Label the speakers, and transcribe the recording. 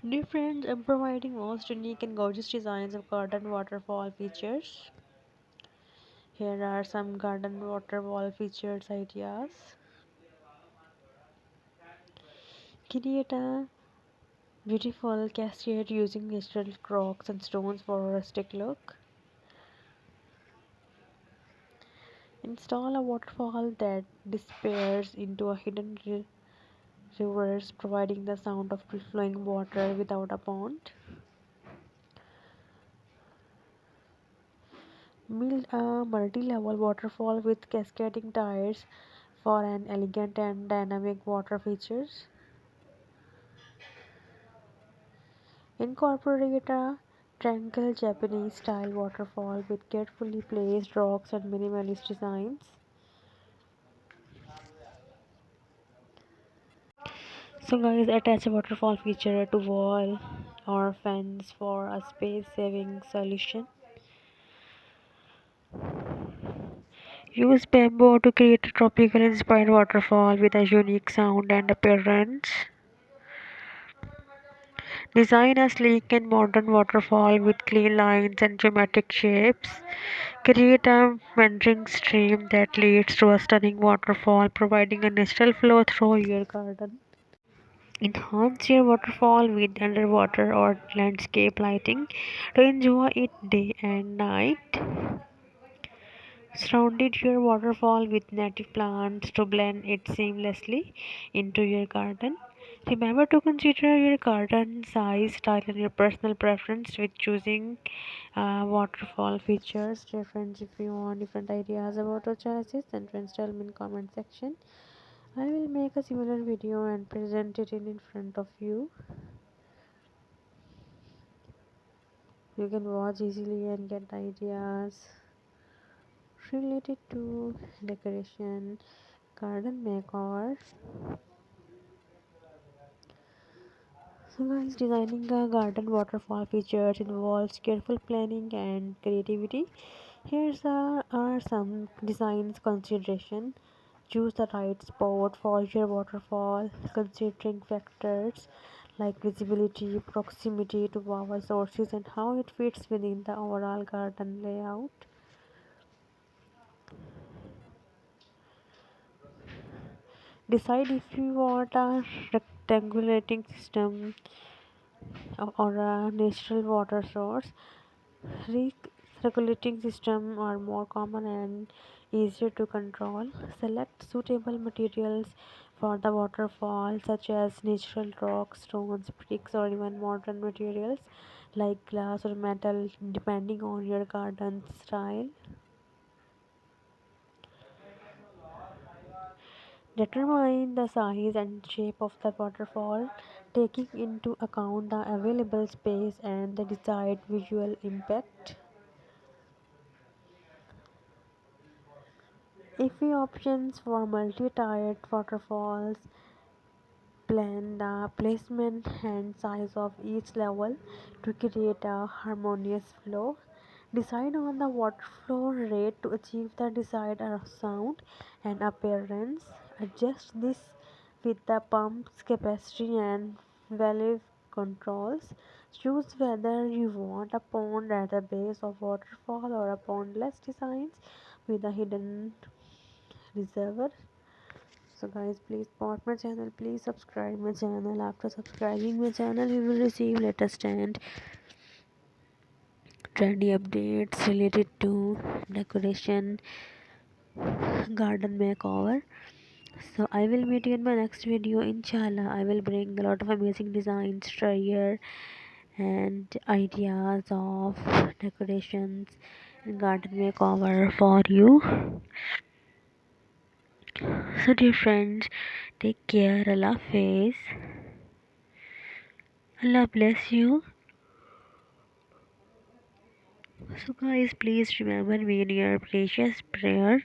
Speaker 1: Dear friends, I'm providing most unique and gorgeous designs of garden waterfall features. Here are some garden waterfall features ideas. Create a beautiful cascade using natural rocks and stones for a rustic look. Install a waterfall that disappears into a hidden rivers, providing the sound of flowing water without a pond. Build a multi-level waterfall with cascading tiles for an elegant and dynamic water features. Incorporate a tranquil Japanese style waterfall with carefully placed rocks and minimalist designs. So guys, attach a waterfall feature to wall or fence for a space saving solution. Use bamboo to create a tropical inspired waterfall with a unique sound and appearance. Design a sleek and modern waterfall with clean lines and geometric shapes. Create a meandering stream that leads to a stunning waterfall, providing a natural flow through your garden. Enhance your waterfall with underwater or landscape lighting to enjoy it day and night. Surrounded your waterfall with native plants to blend it seamlessly into your garden. Remember to consider your garden size, style, and your personal preference with choosing waterfall features. Dear friends, if you want different ideas about your choices, then friends tell me in comment section. I will make a similar video and present it in front of you. You can watch easily and get ideas related to decoration, garden makeover. So guys, designing a garden waterfall features involves careful planning and creativity. Are some designs consideration. Choose the right spot for your waterfall, considering factors like visibility, proximity to power sources, and how it fits within the overall garden layout. Decide if you want a rectangulating system or a natural water source. Recirculating systems are more common and easier to control. Select suitable materials for the waterfall, such as natural rocks, stones, bricks, or even modern materials like glass or metal, depending on your garden style. Determine the size and shape of the waterfall, taking into account the available space and the desired visual impact. If you options for multi-tiered waterfalls, plan the placement and size of each level to create a harmonious flow. Decide on the water flow rate to achieve the desired sound and appearance. Adjust this with the pump's capacity and valve controls. Choose whether you want a pond at the base of waterfall or a pondless designs with a hidden reservoir. So guys, please support my channel, please subscribe my channel. After subscribing my channel, you will receive latest and trendy updates related to decoration, garden makeover. So I will meet you in my next video. Inshallah, I will bring a lot of amazing designs here and ideas of decorations and garden makeover for you. So dear friends, take care. Allah Hafiz. Allah bless you. So guys, please remember me in your precious prayers.